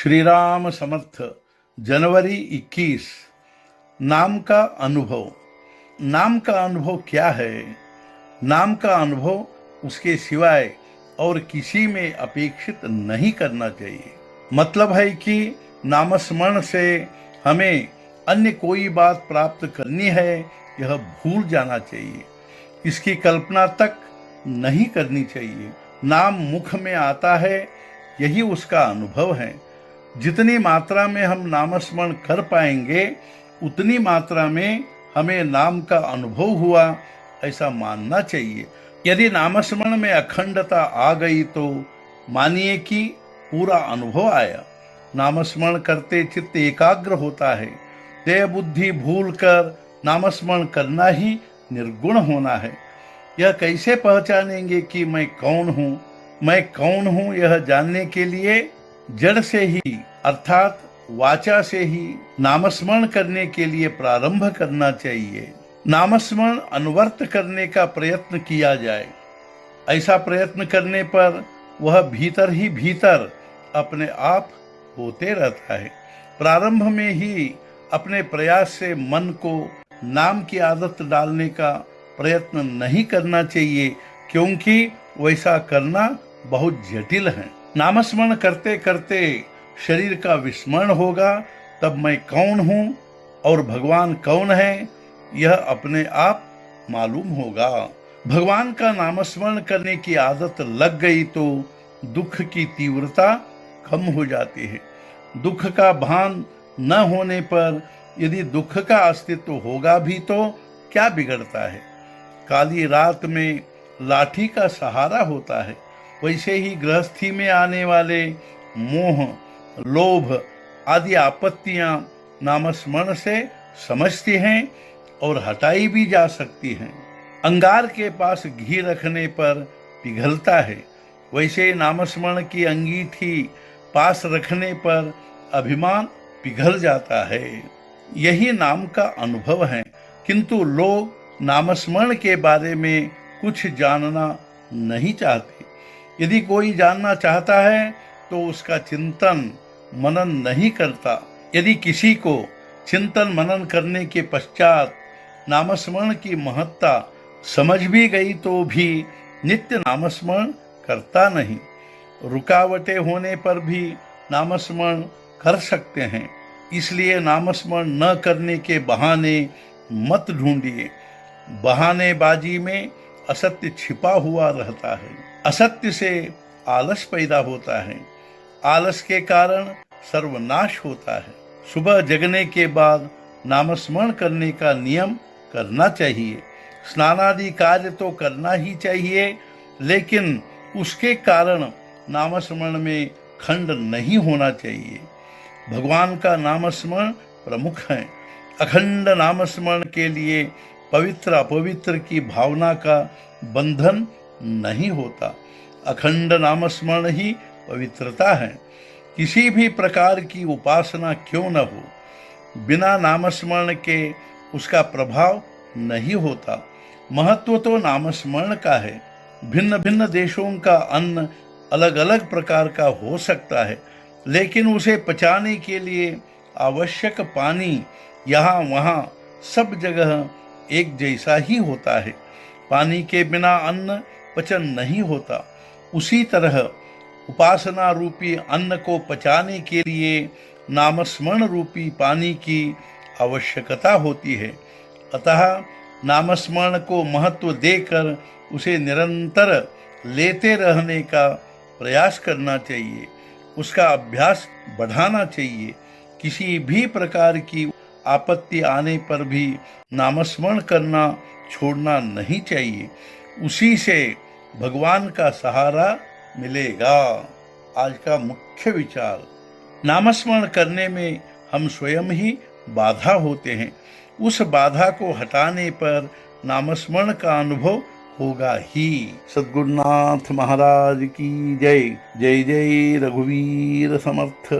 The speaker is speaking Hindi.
श्री राम समर्थ। जनवरी 21। नाम का अनुभव। नाम का अनुभव क्या है? नाम का अनुभव उसके सिवाय और किसी में अपेक्षित नहीं करना चाहिए। मतलब है कि नामस्मरण से हमें अन्य कोई बात प्राप्त करनी है, यह भूल जाना चाहिए। इसकी कल्पना तक नहीं करनी चाहिए। नाम मुख में आता है, यही उसका अनुभव है। जितनी मात्रा में हम नामस्मरण कर पाएंगे, उतनी मात्रा में हमें नाम का अनुभव हुआ ऐसा मानना चाहिए। यदि नामस्मरण में अखंडता आ गई तो मानिए कि पूरा अनुभव आया। नामस्मरण करते चित्त एकाग्र होता है। देह बुद्धि भूल कर नामस्मरण करना ही निर्गुण होना है। यह कैसे पहचानेंगे कि मैं कौन हूँ? मैं कौन हूँ यह जानने के लिए जड़ से ही अर्थात वाचा से ही नामस्मरण करने के लिए प्रारंभ करना चाहिए। नामस्मरण अनवर्त करने का प्रयत्न किया जाए। ऐसा प्रयत्न करने पर वह भीतर ही भीतर अपने आप होते रहता है। प्रारंभ में ही अपने प्रयास से मन को नाम की आदत डालने का प्रयत्न नहीं करना चाहिए, क्योंकि वैसा करना बहुत जटिल है। नामस्मरण करते करते शरीर का विस्मरण होगा, तब मैं कौन हूँ और भगवान कौन है यह अपने आप मालूम होगा। भगवान का नामस्मरण करने की आदत लग गई तो दुख की तीव्रता कम हो जाती है। दुख का भान न होने पर यदि दुख का अस्तित्व होगा भी तो क्या बिगड़ता है? काली रात में लाठी का सहारा होता है, वैसे ही गृहस्थी में आने वाले मोह, लोभ आदि आपत्तियां नामस्मरण से समझती हैं और हटाई भी जा सकती हैं। अंगार के पास घी रखने पर पिघलता है, वैसे नामस्मरण की अंगीठी पास रखने पर अभिमान पिघल जाता है। यही नाम का अनुभव है। किंतु लोग नामस्मरण के बारे में कुछ जानना नहीं चाहते। यदि कोई जानना चाहता है तो उसका चिंतन मनन नहीं करता। यदि किसी को चिंतन मनन करने के पश्चात नामस्मरण की महत्ता समझ भी गई तो भी नित्य नामस्मरण करता नहीं। रुकावटें होने पर भी नामस्मरण कर सकते हैं। इसलिए नामस्मरण न करने के बहाने मत ढूंढिए। बहानेबाजी में असत्य छिपा हुआ रहता है। असत्य से आलस पैदा होता है। आलस के कारण सर्वनाश होता है। सुबह जगने के बाद नामस्मरण करने का नियम करना चाहिए। स्नानादि कार्य तो करना ही चाहिए, लेकिन उसके कारण नामस्मरण में खंड नहीं होना चाहिए। भगवान का नामस्मरण प्रमुख है। अखंड नामस्मरण के लिए पवित्र अपवित्र की भावना का बंधन नहीं होता। अखंड नामस्मरण ही पवित्रता है। किसी भी प्रकार की उपासना क्यों न हो, बिना नामस्मरण के उसका प्रभाव नहीं होता। महत्व तो नामस्मरण का है। भिन्न भिन्न देशों का अन्न अलग अलग प्रकार का हो सकता है, लेकिन उसे पचाने के लिए आवश्यक पानी यहाँ वहाँ सब जगह एक जैसा ही होता है। पानी के बिना अन्न पचन नहीं होता। उसी तरह उपासना रूपी अन्न को पचाने के लिए नामस्मरण रूपी पानी की आवश्यकता होती है। अतः नामस्मरण को महत्व देकर उसे निरंतर लेते रहने का प्रयास करना चाहिए। उसका अभ्यास बढ़ाना चाहिए। किसी भी प्रकार की आपत्ति आने पर भी नामस्मरण करना छोड़ना नहीं चाहिए। उसी से भगवान का सहारा मिलेगा। आज का मुख्य विचार, नामस्मरण करने में हम स्वयं ही बाधा होते हैं। उस बाधा को हटाने पर नामस्मरण का अनुभव होगा ही। सद्गुरुनाथ महाराज की जय। जय जय रघुवीर समर्थ।